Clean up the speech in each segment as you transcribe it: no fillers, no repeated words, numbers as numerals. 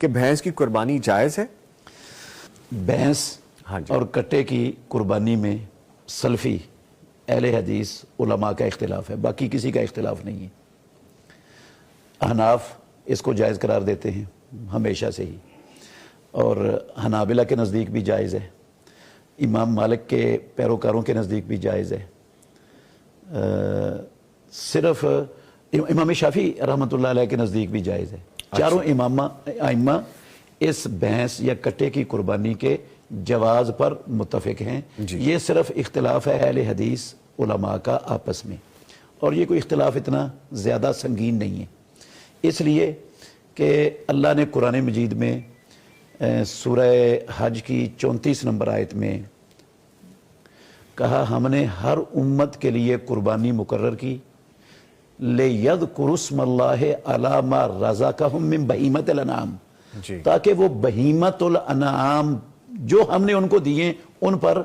کہ بھینس کی قربانی جائز ہے؟ بھینس ہاں جی، اور کٹے کی قربانی میں سلفی اہل حدیث علماء کا اختلاف ہے، باقی کسی کا اختلاف نہیں ہے۔ احناف اس کو جائز قرار دیتے ہیں ہمیشہ سے ہی، اور حنابلہ کے نزدیک بھی جائز ہے، امام مالک کے پیروکاروں کے نزدیک بھی جائز ہے، صرف امام شافعی رحمۃ اللہ علیہ کے نزدیک بھی جائز ہے۔ چاروں ائمہ اس بھینس یا کٹے کی قربانی کے جواز پر متفق ہیں۔ یہ صرف اختلاف ہے اہل حدیث علماء کا آپس میں، اور یہ کوئی اختلاف اتنا زیادہ سنگین نہیں ہے، اس لیے کہ اللہ نے قرآن مجید میں سورہ حج کی 34 نمبر آیت میں کہا ہم نے ہر امت کے لیے قربانی مقرر کی لِيَذْكُرُوا اسْمَ اللَّهِ عَلَىٰ مَا رَزَقَهُم مِّن بَهِیمَةِ الْأَنْعَامِ، تاکہ وہ بہیمت الانعام جو ہم نے ان کو دیے ان پر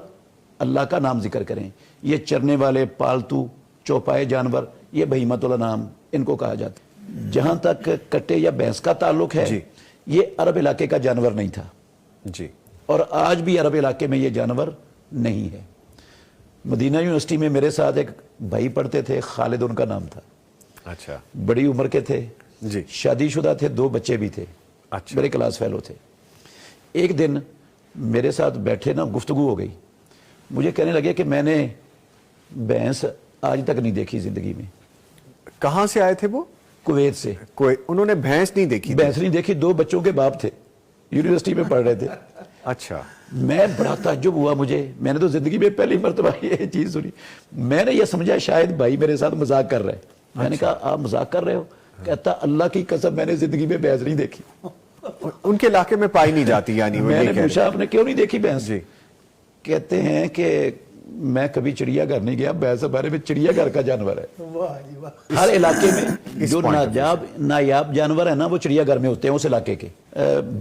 اللہ کا نام ذکر کریں۔ یہ چرنے والے پالتو چوپائے جانور، یہ بہیمت الانعام ان کو کہا جاتا ہے۔ جہاں تک کٹے یا بھینس کا تعلق ہے، یہ عرب علاقے کا جانور نہیں تھا جی، اور آج بھی عرب علاقے میں یہ جانور نہیں ہے۔ مدینہ یونیورسٹی میں میرے ساتھ ایک بھائی پڑھتے تھے، خالد ان کا نام تھا، اچھا، بڑی عمر کے تھے، جی، شادی شدہ تھے، 2 بچے بھی تھے، اچھا، میرے کلاس فیلو تھے۔ ایک دن میرے ساتھ بیٹھے نا، گفتگو ہو گئی، مجھے کہنے لگے کہ میں نے بھینس آج تک نہیں دیکھی زندگی میں۔ کہاں سے آئے تھے وہ؟ کویت سے۔ انہوں نے بھینس نہیں دیکھی؟ بھینس نہیں دیکھی، 2 بچوں کے باپ تھے، یونیورسٹی میں پڑھ رہے تھے۔ اچھا، میں بڑا تعجب ہوا، میں نے تو زندگی میں پہلی مرتبہ یہ چیز سنی۔ میں نے یہ سمجھا شاید بھائی میرے ساتھ مذاق کر رہے ہیں۔ میں نے کہا آپ مذاق کر رہے ہو؟ کہتا اللہ کی قسم میں نے زندگی میں بھینس نہیں دیکھی۔ ان کے علاقے میں پائی نہیں جاتی یعنی؟ میں نے پوچھا آپ نے کیوں نہیں دیکھی بھینس؟ جی، کہتے ہیں کہ میں کبھی چڑیا گھر نہیں گیا، بھینس ہمارے میں چڑیا گھر کا جانور ہے۔ ہر علاقے میں جو نایاب جانور ہے نا وہ چڑیا گھر میں ہوتے ہیں اس علاقے کے۔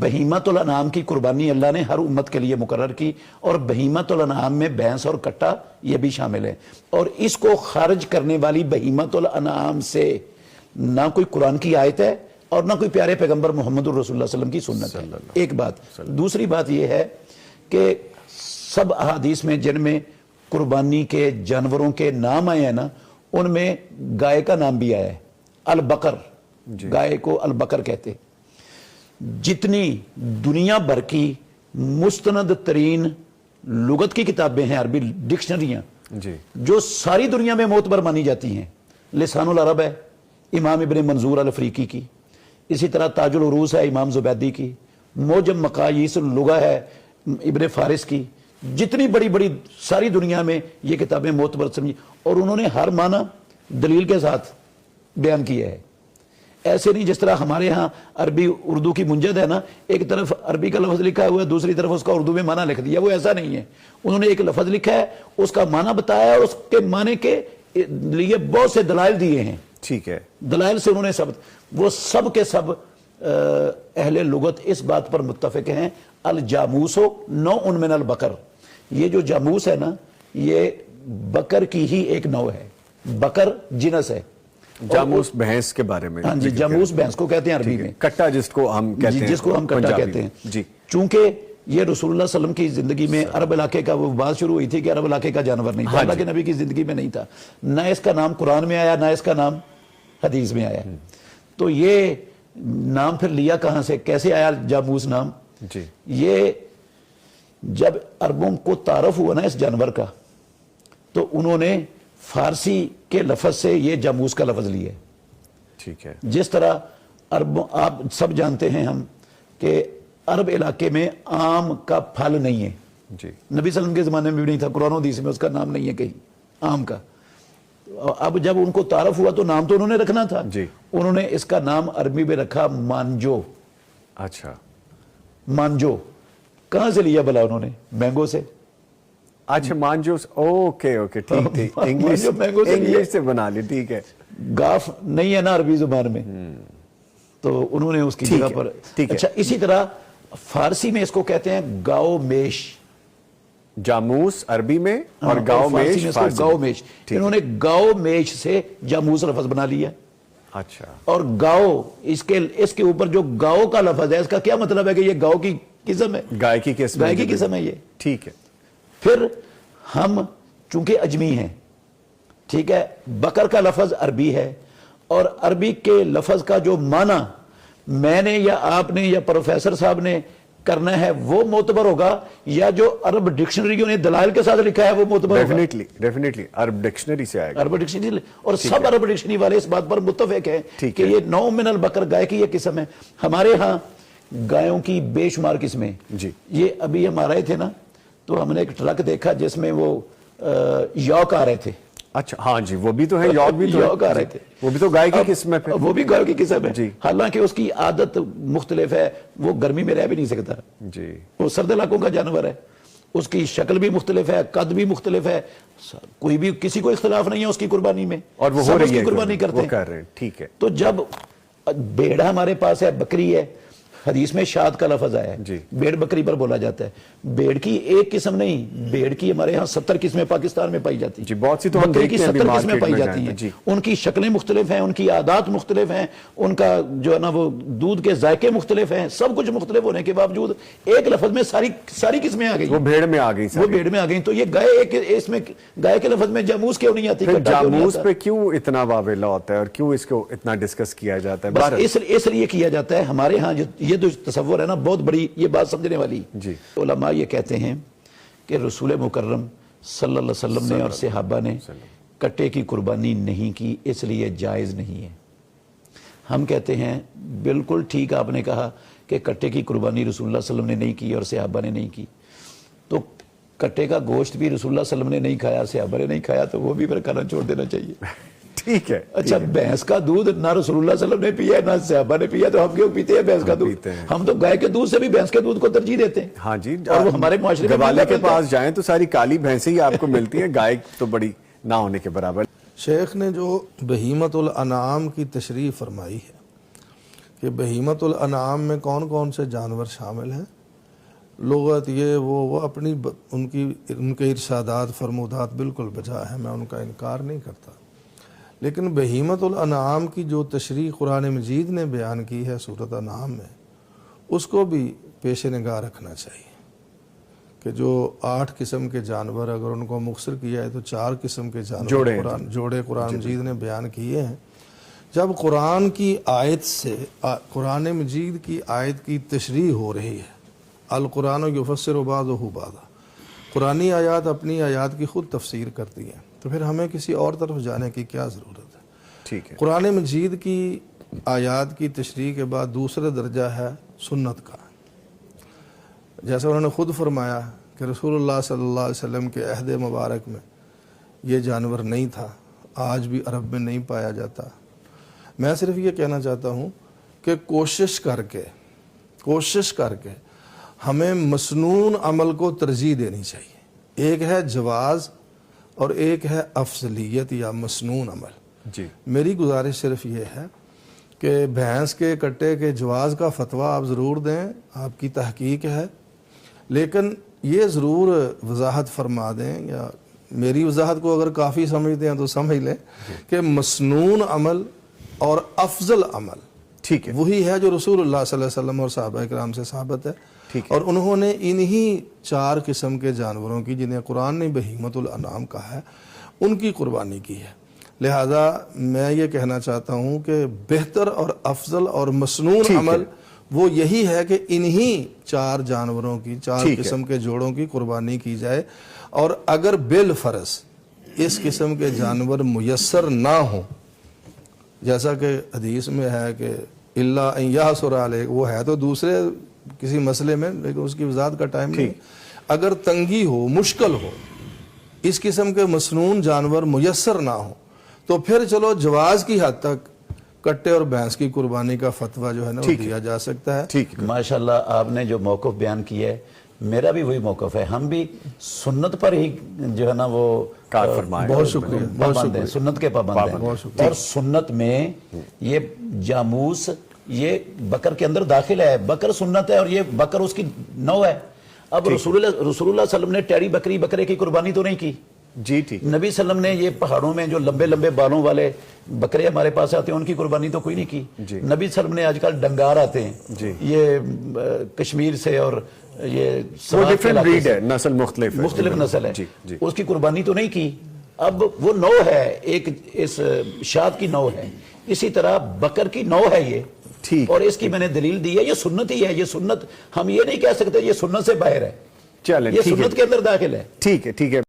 بہیمت الانعام کی قربانی اللہ نے ہر امت کے لیے مقرر کی، اور بہیمت الانعام میں بھینس اور کٹا یہ بھی شامل ہے، اور اس کو خارج کرنے والی بہیمت الانعام سے نہ کوئی قرآن کی آیت ہے اور نہ کوئی پیارے پیغمبر محمد الرسول اللہ صلی اللہ علیہ وسلم کی سنت ہے۔ ایک بات۔ دوسری بات یہ ہے کہ سب احادیث میں جن میں قربانی کے جانوروں کے نام آئے ہیں نا، ان میں گائے کا نام بھی آیا ہے، البقر، گائے کو البقر کہتے ہیں۔ جتنی دنیا بھر کی مستند ترین لغت کی کتابیں ہیں، عربی ڈکشنریاں جو ساری دنیا میں معتبر مانی جاتی ہیں، لسان العرب ہے امام ابن منظور الافریقی کی، اسی طرح تاج العروض ہے امام زبیدی کی، موجم مقاییس اللغہ ہے ابن فارس کی، جتنی بڑی بڑی ساری دنیا میں یہ کتابیں معتبر سمجھی، اور انہوں نے ہر معنی دلیل کے ساتھ بیان کیا ہے۔ ایسے نہیں جس طرح ہمارے ہاں عربی اردو کی منجد ہے نا، ایک طرف عربی کا لفظ لکھا ہوا ہے، دوسری طرف اس کا اردو میں معنی لکھ دیا، وہ ایسا نہیں ہے۔ انہوں نے ایک لفظ لکھا ہے، اس کا معنی بتایا اور اس کے معنی کے لیے بہت سے دلائل دیے ہیں۔ ٹھیک ہے، دلائل سے انہوں نے وہ سب کے سب اہل لغت اس بات پر متفق ہیں، الجاموس نوع من البقر، یہ جو جاموس ہے نا یہ بکر کی ہی ایک نوع ہے، بکر جنس ہے۔ جاموس بھینس کے بارے میں؟ ہاں جی، جاموس بھینس کو کہتے ہیں عربی میں، کٹا جس کو ہم کہتے ہیں، جس کو ہم کٹا کہتے ہیں۔ جی، چونکہ یہ رسول اللہ صلی اللہ علیہ وسلم کی زندگی میں عرب علاقے کا وہ بات شروع ہوئی تھی کہ عرب علاقے کا جانور نہیں تھا، اللہ کے نبی کی زندگی میں نہیں تھا، نہ اس کا نام قرآن میں آیا نہ اس کا نام حدیث میں آیا۔ تو یہ نام پھر لیا کہاں سے، کیسے آیا جاموس نام؟ جی، یہ جب عربوں کو تعارف ہوا نا اس جانور کا، تو انہوں نے فارسی کے لفظ سے یہ جاموس کا لفظ لیا ہے۔ ٹھیک ہے، جس طرح آپ سب جانتے ہیں ہم کہ عرب علاقے میں آم کا پھل نہیں ہے، جی، نبی صلی اللہ علیہ وسلم کے زمانے میں بھی نہیں تھا، قرآن و حدیث میں اس کا نام نہیں ہے کہیں آم کا۔ اب جب ان کو تعارف ہوا تو نام تو انہوں نے رکھنا تھا، جی، انہوں نے اس کا نام عربی میں رکھا مانجو۔ اچھا، مانجو کہاں سے لیا بلا انہوں نے؟ مینگو سے۔ اچھا، مانجوس، اوکے اوکے، ٹھیک ٹھیک، انگلش سے بنا لی، ٹھیک ہے۔ گاف نہیں ہے نا عربی زبان میں، تو انہوں نے اس کی جگہ پر۔ اچھا، اسی طرح فارسی میں اس کو کہتے ہیں گاؤ میش، جاموس عربی میں اور گاؤ میش فارسی میں۔ گاؤ میش، انہوں نے گاؤ میش سے جاموس لفظ بنا لیا۔ اچھا. اور گاؤ اس کے اوپر جو گاؤ کا لفظ ہے اس کا کیا مطلب ہے کہ یہ گاؤ کی قسم ہے, گائے کی قسم, گائے کی قسم ہے یہ. ٹھیک ہے. پھر ہم چونکہ اجمی ہیں, ٹھیک ہے, بکر کا لفظ عربی ہے اور عربی کے لفظ کا جو معنی میں نے یا آپ نے یا پروفیسر صاحب نے کرنا ہے وہ معتبر ہوگا, یا جو عرب ڈکشنریوں نے دلائل کے ساتھ لکھا ہے وہ معتبر ہوگا. ڈیفینیٹلی عرب ڈکشنری سے آئے گا. عرب ڈکشنری, اور سب عرب ڈکشنری والے اس بات پر متفق ہیں کہ یہ نوع من البقر, گائے کی یہ قسم ہے. ہمارے ہاں گایوں کی بے شمار قسمیں. جی. یہ ابھی ہم آ رہے تھے نا تو ہم نے ایک ٹرک دیکھا جس میں وہ یوک آ رہے تھے. اچھا ہاں جی, وہ بھی تو ہے, یوک بھی تو یوک آ رہے تھے, وہ بھی تو گائے کی قسم ہے. وہ بھی گائے کی قسم ہے جی. حالانکہ اس کی عادت مختلف ہے, وہ گرمی میں رہ بھی نہیں سکتا جی, وہ سرد علاقوں کا جانور ہے, اس کی شکل بھی مختلف ہے, قد بھی مختلف ہے, کوئی بھی کسی کو اختلاف نہیں ہے اس کی قربانی میں, اور وہ سب اس کی قربانی کرتے ہیں. ٹھیک ہے. تو جب بھیڑ ہمارے پاس ہے, بکری ہے, حدیث میں شاد کا لفظ آیا ہے, جی. بھیڑ بکری پر بولا جاتا ہے. بھیڑ کی ایک قسم نہیں, بھیڑ کی ہمارے ہاں 70 قسمیں پاکستان میں پائی جاتی ہیں. جی, بہت سی تو ہم بکری کی دیکھتے ہیں 70 قسمیں پائی جاتی ہیں. جی. ان کی شکلیں مختلف ہیں, ان کی عادات مختلف ہیں, ان کا جو ہے نا وہ دودھ کے ذائقے مختلف ہیں, سب کچھ مختلف ہونے کے باوجود ایک لفظ میں ساری قسمیں آ گئی. وہ بھیڑ میں آ گئی, وہ بھیڑ میں آ گئی. تو یہ گائے, اس میں گائے کے لفظ میں جاموس کیوں نہیں آتی؟ جاموس پہ کیوں اتنا واویلا ہوتا ہے اور کیوں اس کو اتنا ڈسکس کیا جاتا ہے؟ بس اس لیے کیا جاتا ہے. ہمارے ہاں یہ جو تصور ہے نا بہت بڑی یہ بات سمجھنے والی. جی. علماء یہ کہتے ہیں کہ رسول مکرم صلی اللہ علیہ وسلم نے اور صحابہ نے کٹے کی قربانی نہیں کی, اس لیے جائز نہیں ہے. ہم کہتے ہیں بالکل ٹھیک آپ نے کہا کہ کٹے کی قربانی رسول اللہ صلی اللہ علیہ وسلم نے نہیں کی اور صحابہ نے نہیں کی, تو کٹے کا گوشت بھی رسول اللہ صلی اللہ علیہ وسلم نے نہیں کھایا, صحابہ نے نہیں کھایا, تو وہ بھی پھر کھانا چھوڑ دینا چاہیے. ٹھیک ہے. اچھا, بھینس کا دودھ نہ رسول اللہ صلی اللہ علیہ وسلم نے پیا نہ صحابہ نے پیا, تو ہم کیوں پیتے ہیں بھینس کا دودھ؟ ہم تو گائے کے دودھ سے بھی بھینس کے دودھ کو ترجیح دیتے ہیں. ہاں جی, اور وہ ہمارے معاشرے میں گوالے کے پاس جائیں تو ساری کالی بھینسیں ہی آپ کو ملتی ہیں, گائے تو بڑی نہ ہونے کے برابر. شیخ نے جو بہیمت الانعام کی تشریح فرمائی ہے کہ بہیمت الانعام میں کون کون سے جانور شامل ہیں, لغت یہ وہ اپنی ان کے ارشادات فرمودات بالکل بجا ہے, میں ان کا انکار نہیں کرتا. لیکن بہیمت الانعام کی جو تشریح قرآن مجید نے بیان کی ہے سورۃ انعام میں, اس کو بھی پیش نگاہ رکھنا چاہیے کہ جو 8 قسم کے جانور اگر ان کو مختصر کیا ہے تو 4 قسم کے جانور جوڑے قرآن مجید نے بیان کیے ہیں. جب قرآن کی آیت سے قرآن مجید کی آیت کی تشریح ہو رہی ہے, القرآن یفسر بعضہ بعضا, قرآنی آیات اپنی آیات کی خود تفسیر کرتی ہیں, تو پھر ہمیں کسی اور طرف جانے کی کیا ضرورت ہے؟ ٹھیک ہے. قرآن مجید کی آیات کی تشریح کے بعد دوسرا درجہ ہے سنت کا. جیسا انہوں نے خود فرمایا کہ رسول اللہ صلی اللہ علیہ وسلم کے عہد مبارک میں یہ جانور نہیں تھا, آج بھی عرب میں نہیں پایا جاتا. میں صرف یہ کہنا چاہتا ہوں کہ کوشش کر کے ہمیں مسنون عمل کو ترجیح دینی چاہیے. ایک ہے جواز اور ایک ہے افضلیت یا مسنون عمل. جی. میری گزارش صرف یہ ہے کہ بھینس کے کٹے کے جواز کا فتویٰ آپ ضرور دیں, آپ کی تحقیق ہے, لیکن یہ ضرور وضاحت فرما دیں, یا میری وضاحت کو اگر کافی سمجھتے ہیں تو سمجھ لیں کہ مسنون عمل اور افضل عمل ٹھیک ہے وہی ہے جو رسول اللہ صلی اللہ علیہ وسلم اور صحابہ کرام سے ثابت ہے. اور انہوں نے انہی 4 قسم کے جانوروں کی جنہیں قرآن نے بہیمت الانعام کہا ہے ان کی قربانی کی ہے. لہذا میں یہ کہنا چاہتا ہوں کہ بہتر اور افضل اور مسنون عمل وہ یہی ہے کہ انہی 4 جانوروں کی 4 قسم کے جوڑوں کی قربانی کی جائے. اور اگر بالفرض اس قسم کے جانور میسر نہ ہوں, جیسا کہ حدیث میں ہے کہ الا ان یحصر علیہ, وہ ہے تو دوسرے کسی مسئلے میں لیکن اس کی وضاحت کا ٹائم نہیں, اگر تنگی ہو, مشکل ہو, اس قسم کے مسنون جانور میسر نہ ہو, تو پھر چلو جواز کی حد تک کٹے اور بھینس کی قربانی کا فتویٰ جو ہے نا وہ دیا جا سکتا ہے. ماشاءاللہ آپ نے جو موقف بیان کیا ہے میرا بھی وہی موقف ہے. ہم بھی سنت پر ہی جو ہے نا وہ کار فرمائے. بہت شکریہ. سنت کے پابند ہیں. اور سنت میں یہ جاموس یہ بکر کے اندر داخل ہے, بکر سنت ہے اور یہ بکر اس کی نوع ہے. اب رسول اللہ صلی اللہ علیہ وسلم نے ٹیڑی بکری بکرے کی قربانی تو نہیں کی, جی ٹھیک. نبی صلی اللہ علیہ وسلم نے یہ پہاڑوں میں جو لمبے لمبے بالوں والے بکرے ہمارے پاس آتے ہیں ان کی قربانی تو کوئی نہیں کی. نبی صلی اللہ علیہ وسلم نے آج کل ڈنگار آتے ہیں یہ کشمیر سے اور یہ وہ ڈیفرنٹ بریڈ ہے, نسل مختلف نسل ہے, اس کی قربانی تو نہیں کی. اب وہ نو ہے, ایک اس شاد کی نو ہے, اسی طرح بکر کی نو ہے یہ, اور اس کی میں نے دلیل دی ہے, یہ سنت ہی ہے. یہ سنت ہم یہ نہیں کہہ سکتے یہ سنت سے باہر ہے, چلیں یہ سنت کے اندر داخل ہے. ٹھیک ہے.